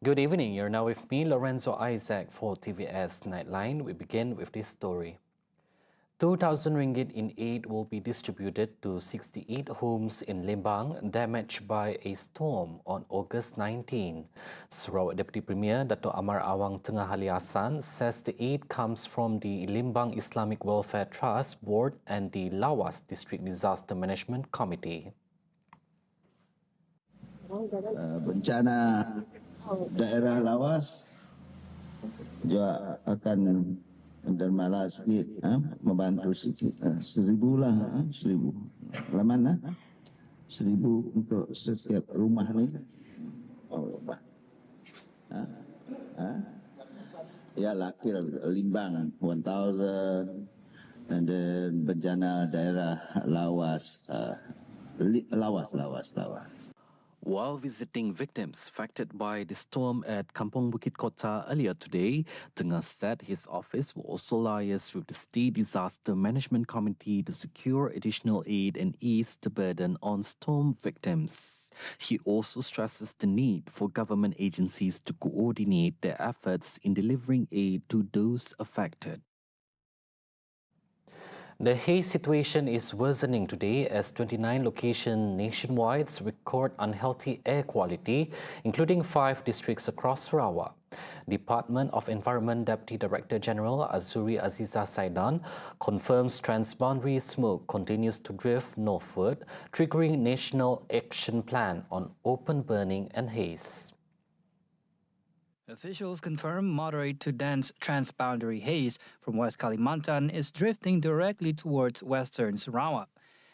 Good evening. You're now with me, Lorenzo Isaac, for TVS Nightline. We begin with this story. 2,000 ringgit in aid will be distributed to 68 homes in Lembang damaged by a storm on August 19. Sarawak Deputy Premier Dato' Amar Awang Tengah Ali Hassan says the aid comes from the Lembang Islamic Welfare Trust Board and the Lawas District Disaster Management Committee. Bencana daerah Lawas juga akan dermalah sikit, membantu sikit, 1,000 lah, 1,000. Mana? 1,000 untuk setiap rumah ni. Rumah. Ya, kira Limbang 1,000, and then bencana daerah Lawas, Lawas. While visiting victims affected by the storm at Kampong Bukit Kota earlier today, Tengah said his office will also liaise with the State Disaster Management Committee to secure additional aid and ease the burden on storm victims. He also stresses the need for government agencies to coordinate their efforts in delivering aid to those affected. The haze situation is worsening today as 29 locations nationwide record unhealthy air quality, including 5 districts across Sarawak. Department of Environment Deputy Director General Azuri Aziza Saidan confirms transboundary smoke continues to drift northward, triggering National Action Plan on Open Burning and Haze. Officials confirm moderate to dense transboundary haze from West Kalimantan is drifting directly towards western Sarawak.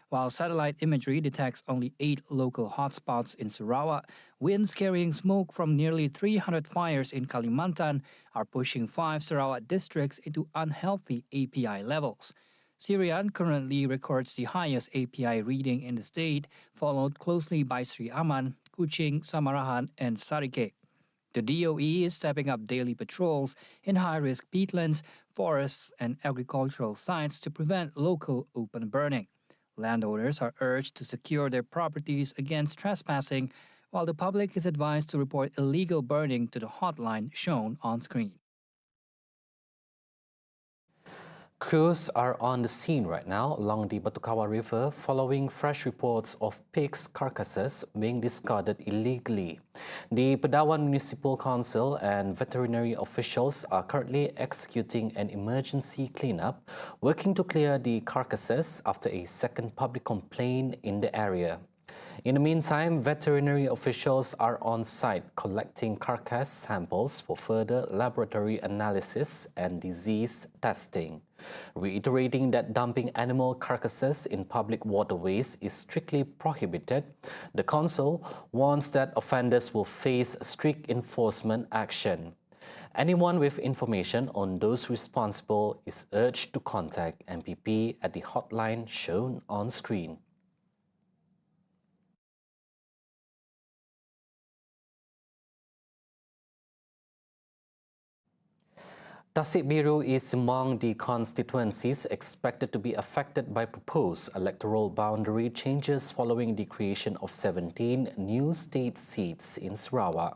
While satellite imagery detects only 8 local hotspots in Sarawak, winds carrying smoke from nearly 300 fires in Kalimantan are pushing 5 Sarawak districts into unhealthy API levels. Sirian currently records the highest API reading in the state, followed closely by Sri Aman, Kuching, Samarahan, and Sarike. The DOE is stepping up daily patrols in high-risk peatlands, forests, and agricultural sites to prevent local open burning. Landowners are urged to secure their properties against trespassing, while the public is advised to report illegal burning to the hotline shown on screen. Crews are on the scene right now along the Batukawa River following fresh reports of pigs' carcasses being discarded illegally. The Pedawan Municipal Council and veterinary officials are currently executing an emergency cleanup, working to clear the carcasses after a second public complaint in the area. In the meantime, veterinary officials are on site collecting carcass samples for further laboratory analysis and disease testing. Reiterating that dumping animal carcasses in public waterways is strictly prohibited, the Council warns that offenders will face strict enforcement action. Anyone with information on those responsible is urged to contact MPP at the hotline shown on screen. Tasik Biru is among the constituencies expected to be affected by proposed electoral boundary changes following the creation of 17 new state seats in Sarawak.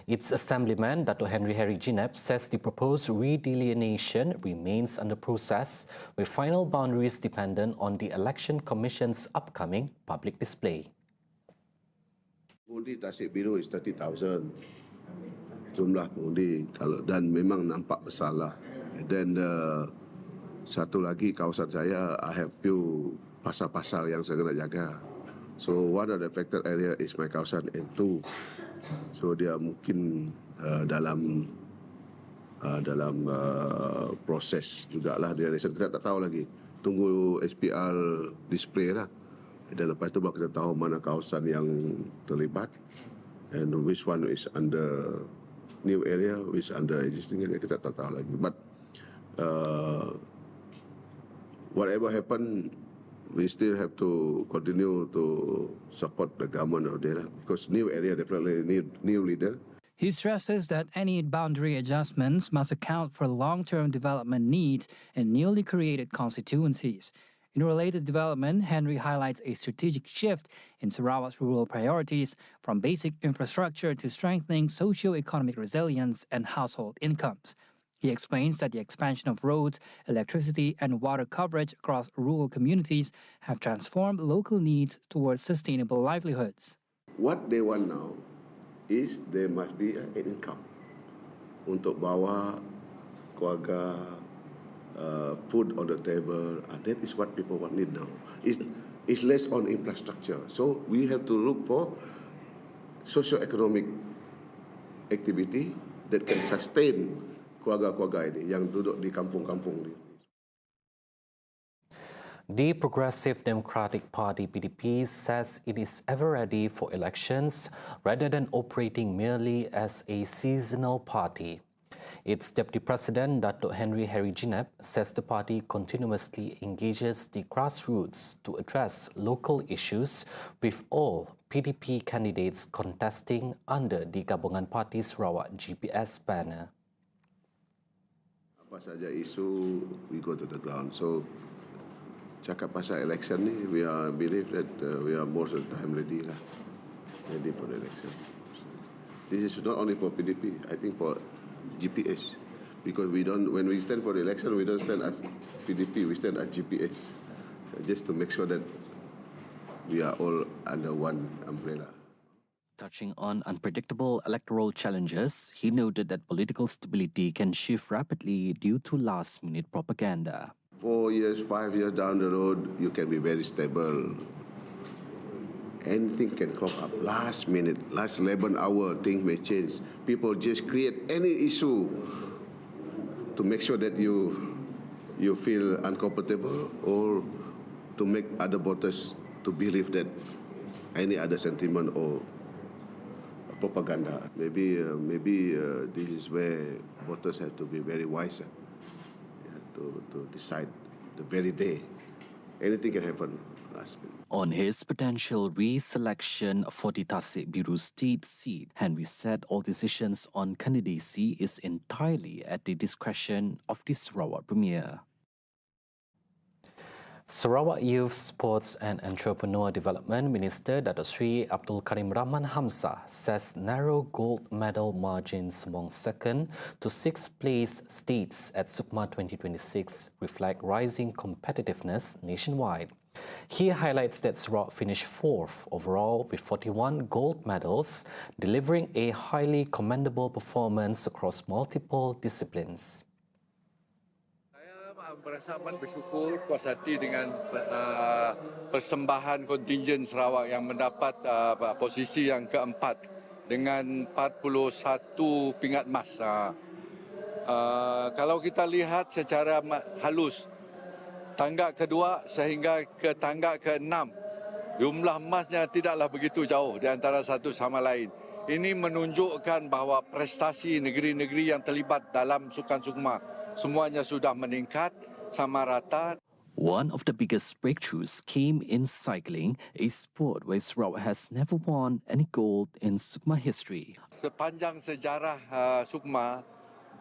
Its Assemblyman, Dato' Henry Jinep, says the proposed redelineation remains under process, with final boundaries dependent on the Election Commission's upcoming public display. Undi Tasik Biru is 30,000. Jumlah pengundi dan memang nampak besar lah. Dan satu lagi kawasan saya, I have few pasal-pasal yang saya kena jaga. So one of the affected area is my kawasan N2. So dia mungkin dalam proses jugalah dia. Kita tak tahu lagi. Tunggu SPL display lah. Dan lepas itu baru kita tahu mana kawasan yang terlibat and which one is under new area, which under existing area, kita tak tahu lagi. But whatever happen, we still have to continue to support the government out there, because new area definitely need new leader. He stresses that any boundary adjustments must account for long-term development needs in newly created constituencies. In a related development, Henry highlights a strategic shift in Sarawak's rural priorities, from basic infrastructure to strengthening socio-economic resilience and household incomes. He explains that the expansion of roads, electricity, and water coverage across rural communities have transformed local needs towards sustainable livelihoods. What they want now is there must be an income untuk bawa keluarga, food on the table. That is what people want need now. It's less on infrastructure. So we have to look for socio-economic activity that can sustain keluarga-keluarga ini yang duduk di kampung-kampung ni. The Progressive Democratic Party PDP says it is ever ready for elections rather than operating merely as a seasonal party. Its Deputy President, Datuk Henry Jinep, says the party continuously engages the grassroots to address local issues, with all PDP candidates contesting under the Gabungan Parti Sarawak GPS banner. Apa saja isu, we go to the ground. So, cakap pasal election ni, we believe that we are most of the time ready for the election. This is not only for PDP, I think for GPS, because when we stand for the election, we don't stand as PDP, we stand as GPS, just to make sure that we are all under one umbrella. Touching on unpredictable electoral challenges, he noted that political stability can shift rapidly due to last-minute propaganda. 4 years, 5 years down the road, you can be very stable. Anything can crop up. Last minute, last 11 hour, things may change. People just create any issue to make sure that you feel uncomfortable, or to make other voters to believe that any other sentiment or propaganda. Maybe this is where voters have to be very wise to decide the very day. Anything can happen last minute. On his potential reselection for the Tasik Biru state seat, Henry said all decisions on candidacy is entirely at the discretion of the Sarawak Premier. Sarawak Youth, Sports and Entrepreneur Development Minister Datuk Sri Abdul Karim Rahman Hamzah says narrow gold medal margins among second to sixth place states at SUKMA 2026 reflect rising competitiveness nationwide. He highlights that Sarawak finished fourth overall with 41 gold medals, delivering a highly commendable performance across multiple disciplines. Saya merasa amat bersyukur, puas hati dengan persembahan kontingen Sarawak yang mendapat posisi yang keempat dengan 41 pingat emas. Kalau kita lihat secara halus, tanggap kedua sehingga ke tanggap ke-6, jumlah emasnya tidaklah begitu jauh di antara satu sama lain. Ini menunjukkan bahawa prestasi negeri-negeri yang terlibat dalam sukan SUKMA semuanya sudah meningkat sama rata. One of the biggest breakthroughs came in cycling, a sport where Sarawak has never won any gold in SUKMA history. Sepanjang sejarah SUKMA,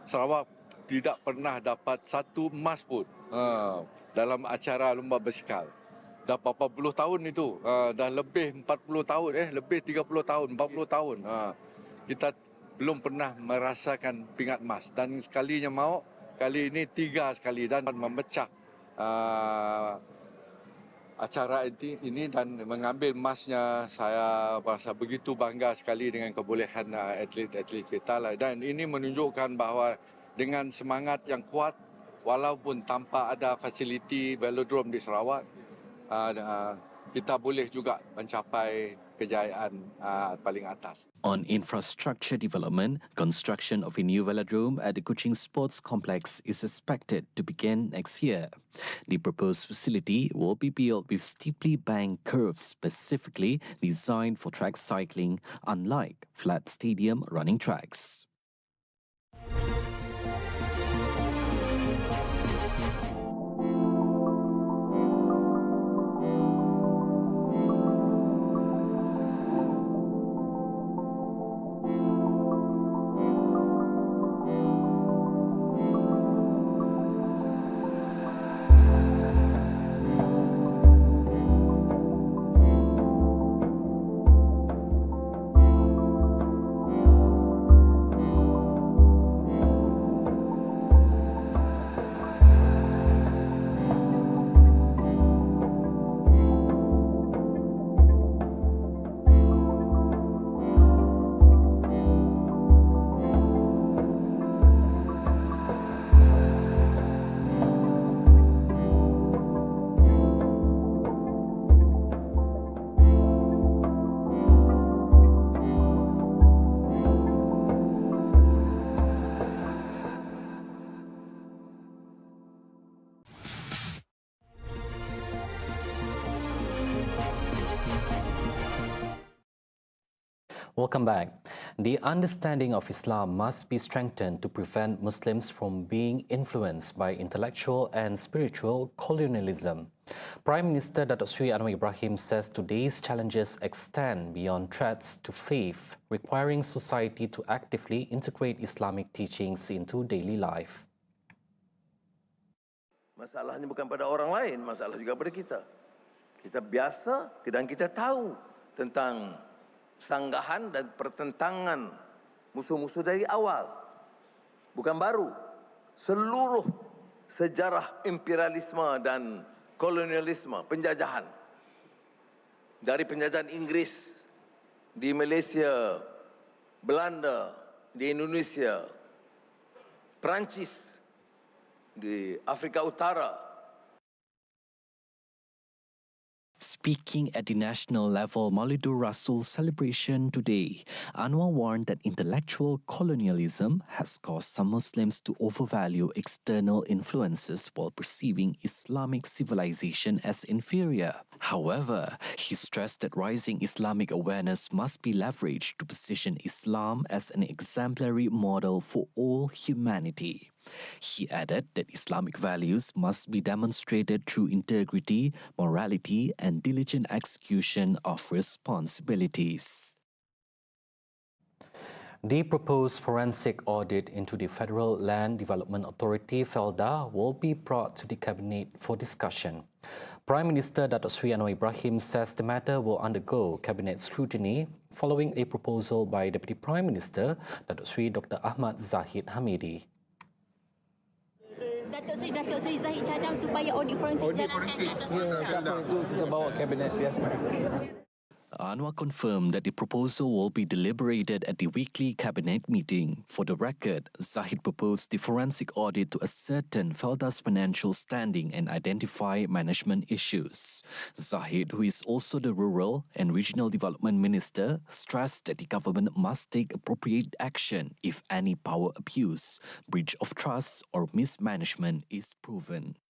Sarawak tidak pernah dapat satu emas pun dalam acara lomba bersikal. Dah berapa puluh tahun itu, dah lebih 40 tahun, lebih 30 tahun, 40 tahun. Kita belum pernah merasakan pingat emas. Dan sekalinya mau, kali ini 3 sekali dan memecah acara ini dan mengambil emasnya. Saya rasa begitu bangga sekali dengan kebolehan atlet-atlet kita. Dan ini menunjukkan bahawa dengan semangat yang kuat, walaupun tanpa ada fasiliti velodrome di Sarawak, kita boleh juga mencapai kejayaan paling atas. On infrastructure development, construction of a new velodrome at the Kuching Sports Complex is expected to begin next year. The proposed facility will be built with steeply banked curves specifically designed for track cycling, unlike flat stadium running tracks. Welcome back. The understanding of Islam must be strengthened to prevent Muslims from being influenced by intellectual and spiritual colonialism. Prime Minister Datuk Seri Anwar Ibrahim says today's challenges extend beyond threats to faith, requiring society to actively integrate Islamic teachings into daily life. Masalahnya bukan pada orang lain, masalah juga pada kita. Kita biasa dan kita tahu tentang sanggahan dan pertentangan musuh-musuh dari awal. Bukan baru. Seluruh sejarah imperialisme dan kolonialisme, penjajahan. Dari penjajahan Inggris di Malaysia, Belanda, di Indonesia, Perancis, di Afrika Utara. Speaking at the national level Maulidur Rasul celebration today, Anwar warned that intellectual colonialism has caused some Muslims to overvalue external influences while perceiving Islamic civilization as inferior. However, he stressed that rising Islamic awareness must be leveraged to position Islam as an exemplary model for all humanity. He added that Islamic values must be demonstrated through integrity, morality, and diligent execution of responsibilities. The proposed forensic audit into the Federal Land Development Authority, FELDA, will be brought to the Cabinet for discussion. Prime Minister Datuk Seri Anwar Ibrahim says the matter will undergo Cabinet scrutiny following a proposal by Deputy Prime Minister Datuk Seri Dr. Ahmad Zahid Hamidi. Datuk Seri Zahid cadang supaya audit forensik jalankan. Itu kita bawa kabinet biasa. Anwar confirmed that the proposal will be deliberated at the weekly cabinet meeting. For the record, Zahid proposed the forensic audit to ascertain FELDA's financial standing and identify management issues. Zahid, who is also the Rural and Regional Development Minister, stressed that the government must take appropriate action if any power abuse, breach of trust or mismanagement is proven.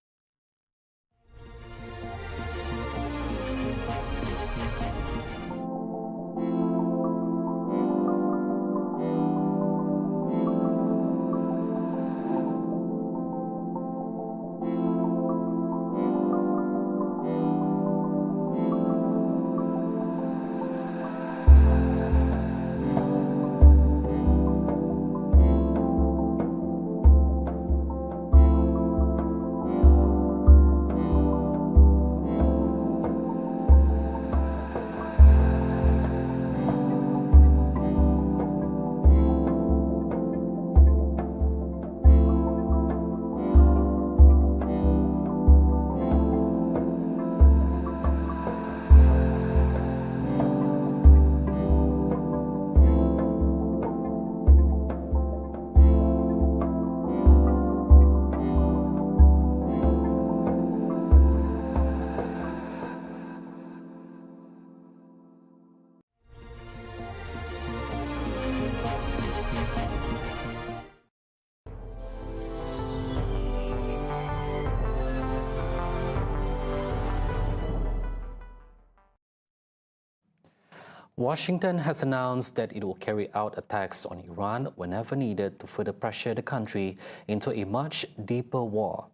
Washington has announced that it will carry out attacks on Iran whenever needed to further pressure the country into a much deeper war.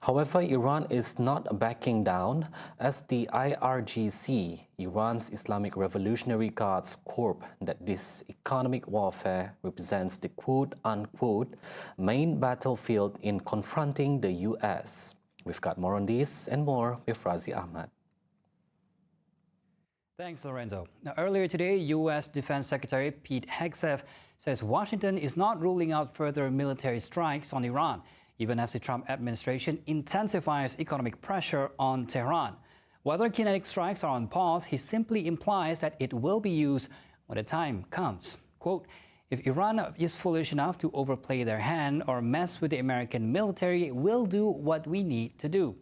However, Iran is not backing down, as the IRGC, Iran's Islamic Revolutionary Guards Corps, that this economic warfare represents the quote-unquote main battlefield in confronting the US. We've got more on this and more with Razi Ahmad. Thanks, Lorenzo. Now, earlier today, U.S. Defense Secretary Pete Hegseth says Washington is not ruling out further military strikes on Iran, even as the Trump administration intensifies economic pressure on Tehran. Whether kinetic strikes are on pause, he simply implies that it will be used when the time comes. Quote, if Iran is foolish enough to overplay their hand or mess with the American military, we'll do what we need to do.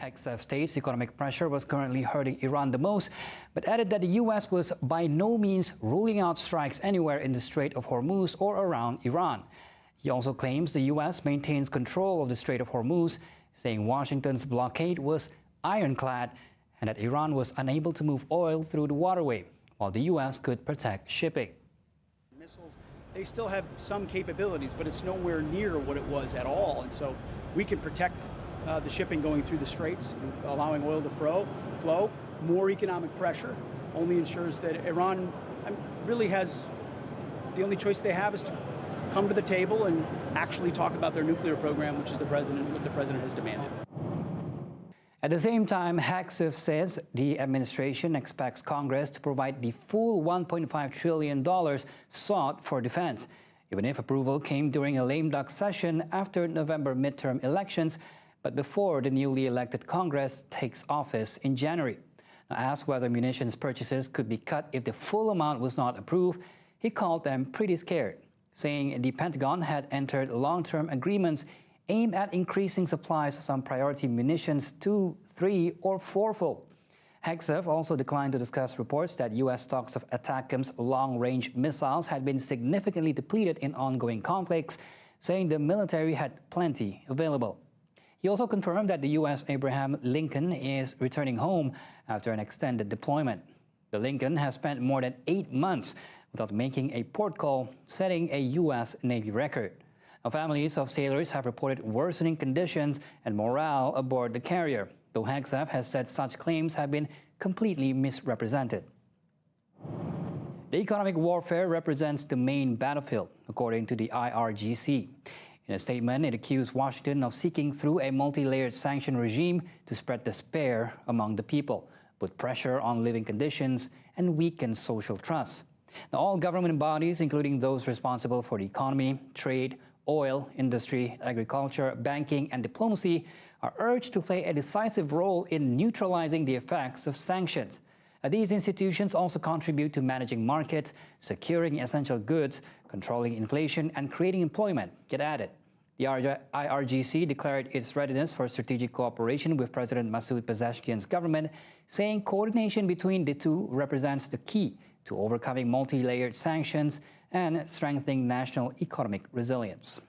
Hegseth states economic pressure was currently hurting Iran the most, but added that the U.S. was by no means ruling out strikes anywhere in the Strait of Hormuz or around Iran. He also claims the U.S. maintains control of the Strait of Hormuz, saying Washington's blockade was ironclad and that Iran was unable to move oil through the waterway. while the U.S. could protect shipping. Missiles, they still have some capabilities, but it's nowhere near what it was at all. And so we can protect the shipping going through the straits, allowing oil to flow. More economic pressure only ensures that Iran really has, the only choice they have is to come to the table and actually talk about their nuclear program, which is what the president has demanded. At the same time, Hegseth says the administration expects Congress to provide the full $1.5 trillion sought for defense, even if approval came during a lame duck session after November midterm elections, but before the newly elected Congress takes office in January. Now, asked whether munitions purchases could be cut if the full amount was not approved, he called them pretty scared, saying the Pentagon had entered long-term agreements aimed at increasing supplies of some priority munitions 2, 3, or 4-fold. Hegseth also declined to discuss reports that U.S. stocks of ATACMS long-range missiles had been significantly depleted in ongoing conflicts, saying the military had plenty available. He also confirmed that the U.S. Abraham Lincoln is returning home after an extended deployment. The Lincoln has spent more than 8 months without making a port call, setting a U.S. Navy record. Now, families of sailors have reported worsening conditions and morale aboard the carrier, though Hegseth has said such claims have been completely misrepresented. The economic warfare represents the main battlefield, according to the IRGC. In a statement, it accused Washington of seeking through a multi-layered sanction regime to spread despair among the people, put pressure on living conditions, and weaken social trust. Now, all government bodies, including those responsible for the economy, trade, oil, industry, agriculture, banking, and diplomacy, are urged to play a decisive role in neutralizing the effects of sanctions. These institutions also contribute to managing markets, securing essential goods, controlling inflation, and creating employment, it added. The IRGC declared its readiness for strategic cooperation with President Masoud Pezeshkian's government, saying coordination between the two represents the key to overcoming multi-layered sanctions and strengthening national economic resilience.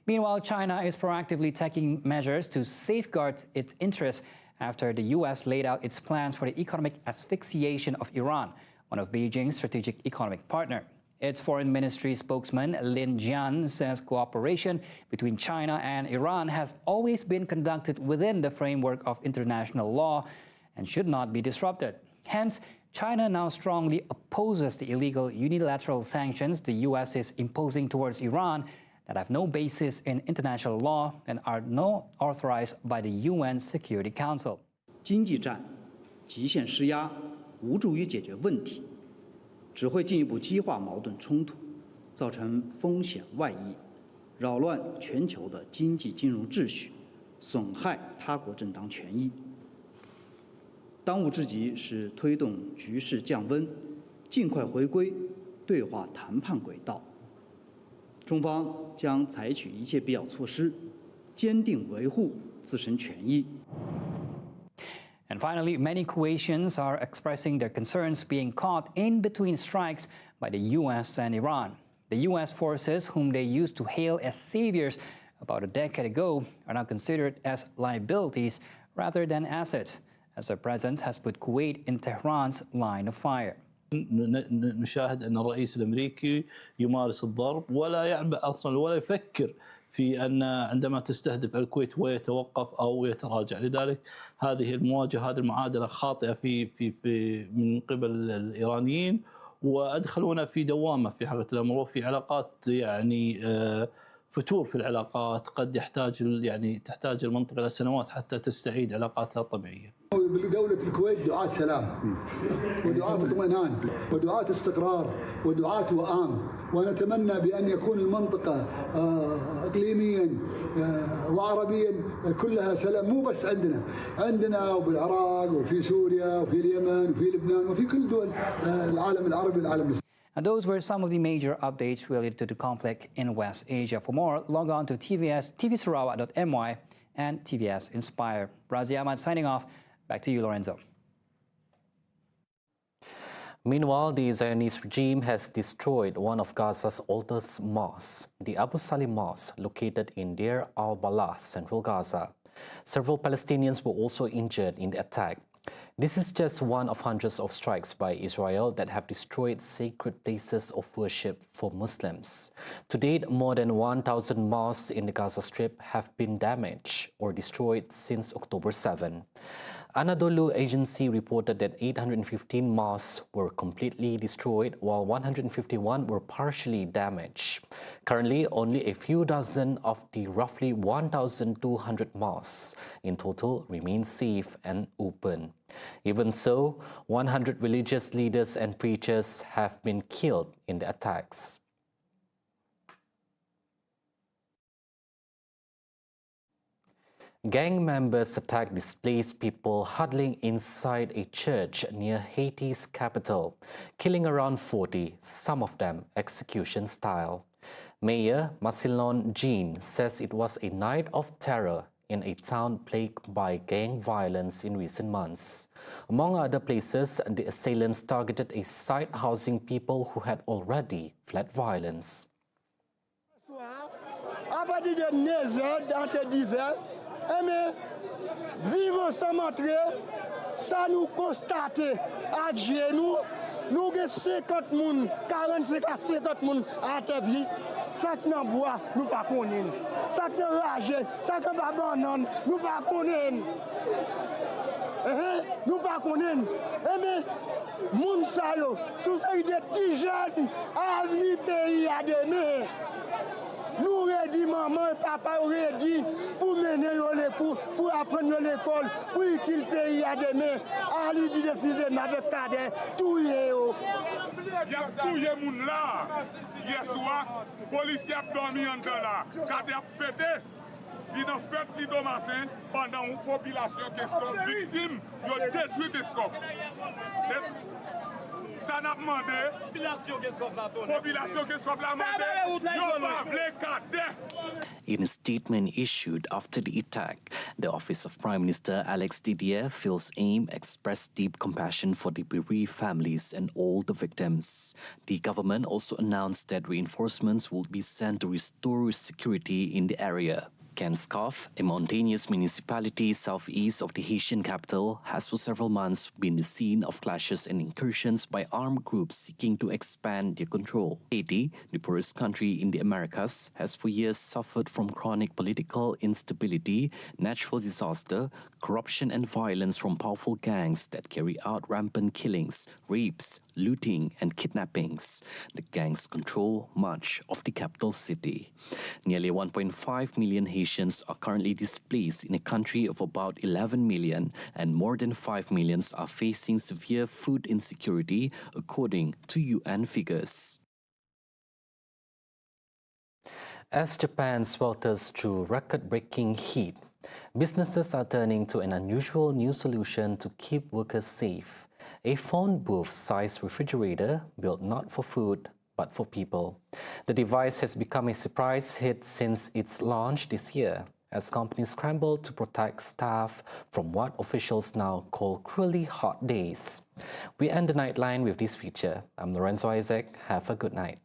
Meanwhile, China is proactively taking measures to safeguard its interests after the U.S. laid out its plans for the economic asphyxiation of Iran, one of Beijing's strategic economic partner. Its foreign ministry spokesman Lin Jian says cooperation between China and Iran has always been conducted within the framework of international law and should not be disrupted. Hence, China now strongly opposes the illegal unilateral sanctions the U.S. is imposing towards Iran that have no basis in international law and are not authorized by the UN Security Council. 经济战、极限施压无助于解决问题，只会进一步激化矛盾冲突，造成风险外溢，扰乱全球的经济金融秩序，损害他国正当权益。当务之急是推动局势降温，尽快回归对话谈判轨道。中方将采取一切必要措施，坚定维护自身权益。 And finally, many Kuwaitians are expressing their concerns being caught in between strikes by the U.S. and Iran. The U.S. forces, whom they used to hail as saviors about a decade ago, are now considered as liabilities rather than assets, as their presence has put Kuwait in Tehran's line of fire. نشاهد أن الرئيس الأمريكي يمارس الضرب ولا يعبأ أصلا ولا يفكر في أن عندما تستهدف الكويت ويتوقف أو يتراجع. لذلك هذه المواجهة هذه المعادلة خاطئة في من قبل الإيرانيين، وأدخلونا في دوامة في حقيقة الأمر وفي علاقات يعني فتور في العلاقات قد تحتاج المنطقة إلى سنوات حتى تستعيد علاقاتها الطبيعية. دولة الكويت دعاة سلام ودعاة اطمئنان ودعاة استقرار ودعاة وئام، ونتمنى بأن يكون المنطقة إقليميا وعربيا كلها سلام، مو بس عندنا وبالعراق وفي سوريا وفي اليمن وفي لبنان وفي كل دول العالم العربي والعالم الإسلامي. And those were some of the major updates related to the conflict in West Asia. For more, log on to tvsarawak.my and TVS Inspire. Razi Ahmad signing off. Back to you, Lorenzo. Meanwhile, the Zionist regime has destroyed one of Gaza's oldest mosques, the Abu Salim Mosque, located in Deir al-Balah, central Gaza. Several Palestinians were also injured in the attack. This is just one of hundreds of strikes by Israel that have destroyed sacred places of worship for Muslims. To date, more than 1,000 mosques in the Gaza Strip have been damaged or destroyed since October 7. Anadolu Agency reported that 815 mosques were completely destroyed, while 151 were partially damaged. Currently, only a few dozen of the roughly 1,200 mosques in total remain safe and open. Even so, 100 religious leaders and preachers have been killed in the attacks. Gang members attacked displaced people huddling inside a church near Haiti's capital, killing around 40, some of them execution style. Mayor Massillon Jean says it was a night of terror in a town plagued by gang violence in recent months. Among other places, the assailants targeted a site housing people who had already fled violence. À partir de 9h, d'entre 10h, mais vivons sans montrer, ça nous constate à genoux, nous avons 50 personnes, 45 à 50 personnes à terre, ça qui nous boit, nous ne connaissons pas. Ça qui nous rage, ça qui nous abandonne, nous ne connaissons pas. Nous ne connaissons pas. Mais, moun sa yo, sous des petits jeunes, à venir pays à demain. Nous dit maman et papa dit pour mener l'école, pour apprendre l'école, pour utile pays à demain. À lui dit de fils de avec cadet, tout y est. Il y a tout le monde là. Hier soir, policiers ont dormi en dedans là. Cadet a pété. Ils ont fait l'idolation pendant une population qui est victime. Ils ont détruit les scopes. Ça n'a demandé. In a statement issued after the attack, the Office of Prime Minister Alex Didier Phil's aim expressed deep compassion for the bereaved families and all the victims. The government also announced that reinforcements would be sent to restore security in the area. Kanskov, a mountainous municipality southeast of the Haitian capital, has for several months been the scene of clashes and incursions by armed groups seeking to expand their control. Haiti, the poorest country in the Americas, has for years suffered from chronic political instability, natural disaster, corruption and violence from powerful gangs that carry out rampant killings, rapes, looting and kidnappings. The gangs control much of the capital city. Nearly 1.5 million Haitians are currently displaced in a country of about 11 million, and more than 5 million are facing severe food insecurity, according to UN figures. As Japan swelters through record-breaking heat, businesses are turning to an unusual new solution to keep workers safe: a phone booth-sized refrigerator built not for food, but for people. The device has become a surprise hit since its launch this year, as companies scramble to protect staff from what officials now call cruelly hot days. We end the Nightline with this feature. I'm Lorenzo Isaac. Have a good night.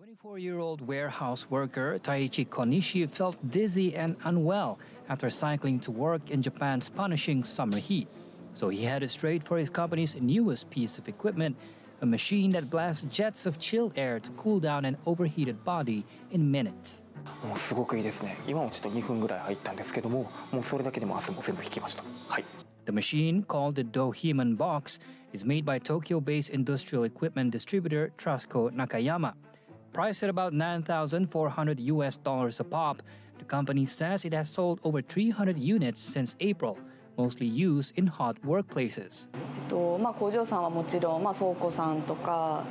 24-year-old warehouse worker Taichi Konishi felt dizzy and unwell after cycling to work in Japan's punishing summer heat. So he headed straight for his company's newest piece of equipment, a machine that blasts jets of chilled air to cool down an overheated body in minutes. もうすごくいいですね。今もちょっと2分ぐらい入ったんですけども、もうそれだけでも汗も全部引きました。はい。The machine, called the Dohiman Box, is made by Tokyo-based industrial equipment distributor Trasco Nakayama. Priced at about $9,400 a pop, the company says it has sold over 300 units since April, mostly used in hot workplaces. 工場さんはもちろん、倉庫さんとか、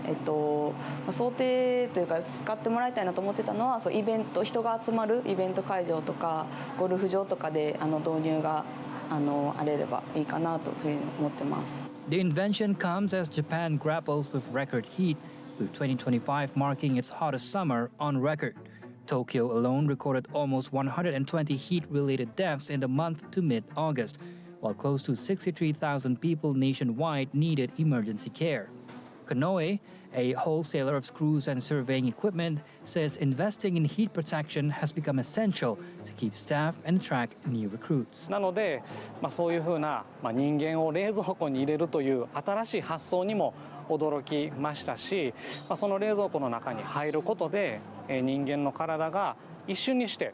想定というか使ってもらいたいなと思ってたのは、イベント、人が集まるイベント会場とかゴルフ場とかで導入があれればいいかなというふうに思ってます。The invention comes as Japan grapples with record heat, with 2025 marking its hottest summer on record. Tokyo alone recorded almost 120 heat-related deaths in the month to mid-August, while close to 63,000 people nationwide needed emergency care. Kanoe, a wholesaler of screws and surveying equipment, says investing in heat protection has become essential to keep staff and attract new recruits. なので、そういうふうな、人間を冷蔵庫に入れるという新しい発想にも驚きましたし、その冷蔵庫の中に入ることで、人間の体が一瞬にして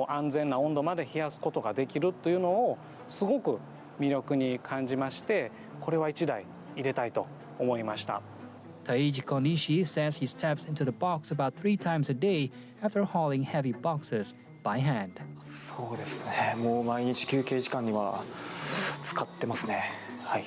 安全な温度まで冷やすことができるというのをすごく魅力に感じまして、これは1台入れたいと思いました。Taiji Konishi says he steps into the box about 3 times a day after hauling heavy boxes by hand. そうですね。もう毎日休憩時間には使ってますね。はい。